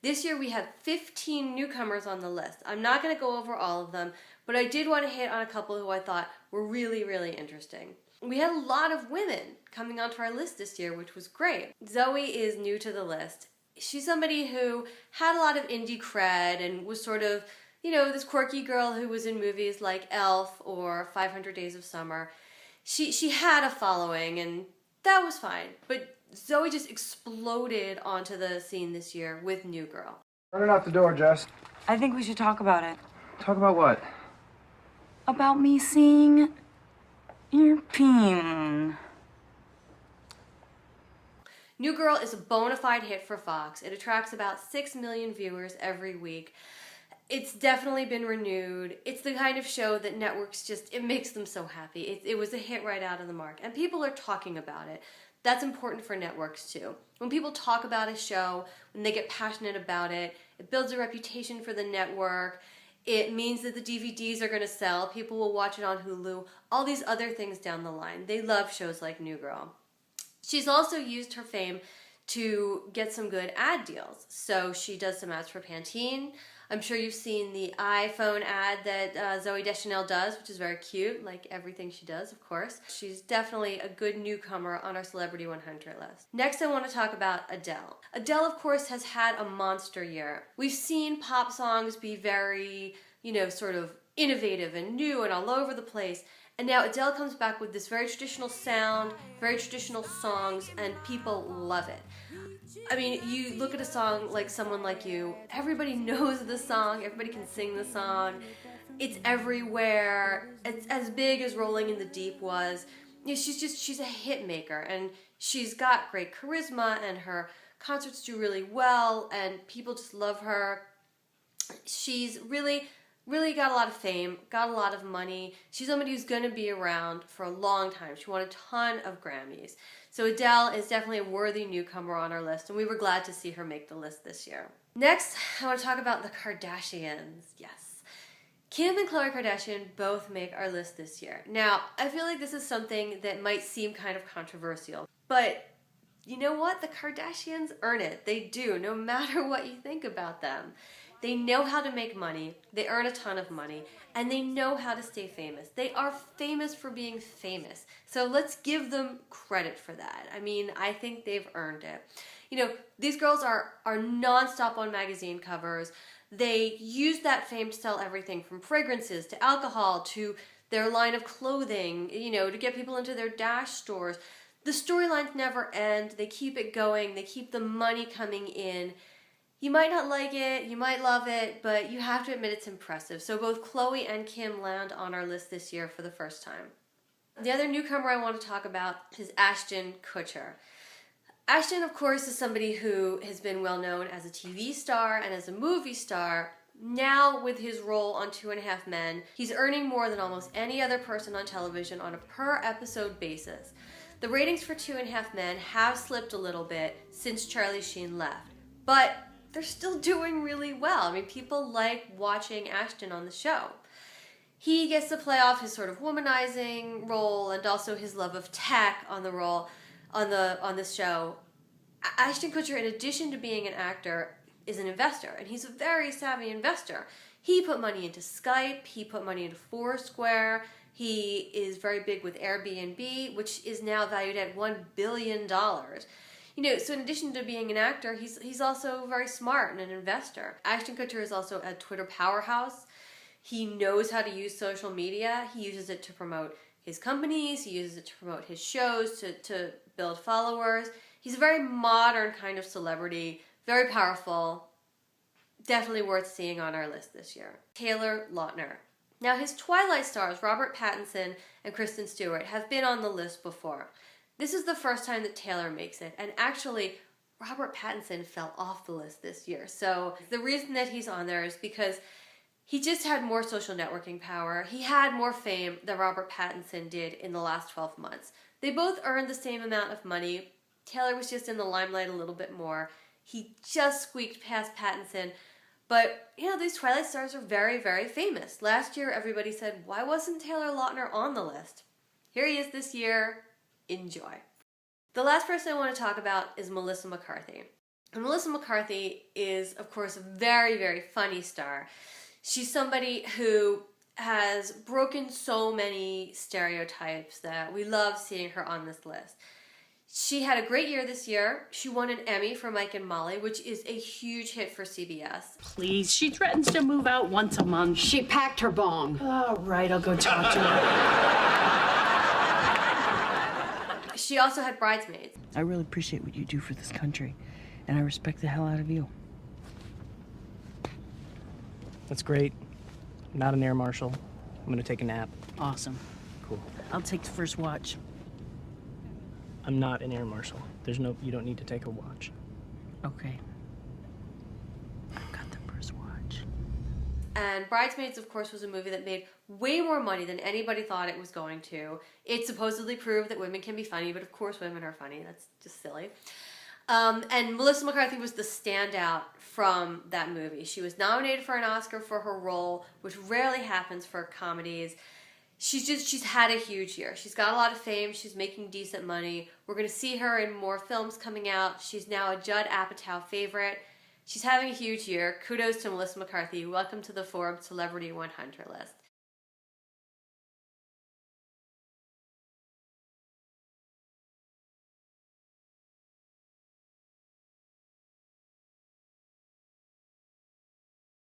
This year we have 15 newcomers on the list. I'm not going to go over all of them, but I did want to hit on a couple who I thought were really, really interesting. We had a lot of women coming onto our list this year, which was great. Zooey is new to the list. She's somebody who had a lot of indie cred and was sort of, this quirky girl who was in movies like Elf or 500 Days of Summer. She had a following, and that was fine. But Zooey just exploded onto the scene this year with New Girl. Running out the door, Jess. I think we should talk about it. Talk about what? About me seeing your peen. New Girl is a bona fide hit for Fox. It attracts about 6 million viewers every week. It's definitely been renewed. It's the kind of show that networks it makes them so happy. It was a hit right out of the mark, and people are talking about it. That's important for networks too. When people talk about a show, when they get passionate about it, it builds a reputation for the network. It means that the DVDs are going to sell. People will watch it on Hulu. All these other things down the line. They love shows like New Girl. She's also used her fame to get some good ad deals. So she does some ads for Pantene. I'm sure you've seen the iPhone ad that Zooey Deschanel does, which is very cute, like everything she does, of course. She's definitely a good newcomer on our Celebrity 100 list. Next, I want to talk about Adele. Adele, of course, has had a monster year. We've seen pop songs be very, sort of innovative and new and all over the place. And now Adele comes back with this very traditional sound, very traditional songs, and people love it. I mean, you look at a song like Someone Like You, everybody knows the song, everybody can sing the song, it's everywhere, it's as big as Rolling in the Deep was. She's a hit maker, and she's got great charisma, and her concerts do really well, and people just love her. She's really got a lot of fame, got a lot of money. She's somebody who's going to be around for a long time. She won a ton of Grammys. So Adele is definitely a worthy newcomer on our list, and we were glad to see her make the list this year. Next, I want to talk about the Kardashians. Yes. Kim and Khloe Kardashian both make our list this year. Now, I feel like this is something that might seem kind of controversial, but you know what? The Kardashians earn it. They do, no matter what you think about them. They know how to make money, they earn a ton of money, and they know how to stay famous. They are famous for being famous. So let's give them credit for that. I mean, I think they've earned it. These girls are nonstop on magazine covers. They use that fame to sell everything from fragrances to alcohol to their line of clothing, to get people into their Dash stores. The storylines never end. They keep it going. They keep the money coming in. You might not like it, you might love it, but you have to admit it's impressive. So both Khloe and Kim land on our list this year for the first time. The other newcomer I want to talk about is Ashton Kutcher. Ashton, of course, is somebody who has been well known as a TV star and as a movie star. Now, with his role on 2.5 Men, he's earning more than almost any other person on television on a per-episode basis. The ratings for 2.5 Men have slipped a little bit since Charlie Sheen left, but they're still doing really well. I mean, people like watching Ashton on the show. He gets to play off his sort of womanizing role and also his love of tech on the role on this show. Ashton Kutcher, in addition to being an actor, is an investor, and he's a very savvy investor. He put money into Skype, he put money into Foursquare, he is very big with Airbnb, which is now valued at $1 billion. So in addition to being an actor, he's also very smart and an investor. Ashton Kutcher is also a Twitter powerhouse. He knows how to use social media. He uses it to promote his companies. He uses it to promote his shows, to build followers. He's a very modern kind of celebrity, very powerful. Definitely worth seeing on our list this year. Taylor Lautner. Now, his Twilight stars, Robert Pattinson and Kristen Stewart, have been on the list before. This is the first time that Taylor makes it, and actually, Robert Pattinson fell off the list this year. So the reason that he's on there is because he just had more social networking power. He had more fame than Robert Pattinson did in the last 12 months. They both earned the same amount of money. Taylor was just in the limelight a little bit more. He just squeaked past Pattinson. But, these Twilight stars are very, very famous. Last year, everybody said, why wasn't Taylor Lautner on the list? Here he is this year. Enjoy. The last person I want to talk about is Melissa McCarthy. And Melissa McCarthy is, of course, a very, very funny star. She's somebody who has broken so many stereotypes that we love seeing her on this list. She had a great year this year. She won an Emmy for Mike and Molly, which is a huge hit for CBS. Please, she threatens to move out once a month. She packed her bong. All right, I'll go talk to her. She also had Bridesmaids. I really appreciate what you do for this country, and I respect the hell out of you. That's great. I'm not an air marshal. I'm gonna take a nap. Awesome. Cool. I'll take the first watch. I'm not an air marshal. You don't need to take a watch. Okay. I've got the first watch. And Bridesmaids, of course, was a movie that made way more money than anybody thought it was going to. It supposedly proved that women can be funny, but of course women are funny. That's just silly. And Melissa McCarthy was the standout from that movie. She was nominated for an Oscar for her role, which rarely happens for comedies. She's had a huge year. She's got a lot of fame. She's making decent money. We're going to see her in more films coming out. She's now a Judd Apatow favorite. She's having a huge year. Kudos to Melissa McCarthy. Welcome to the Forbes Celebrity 100 list.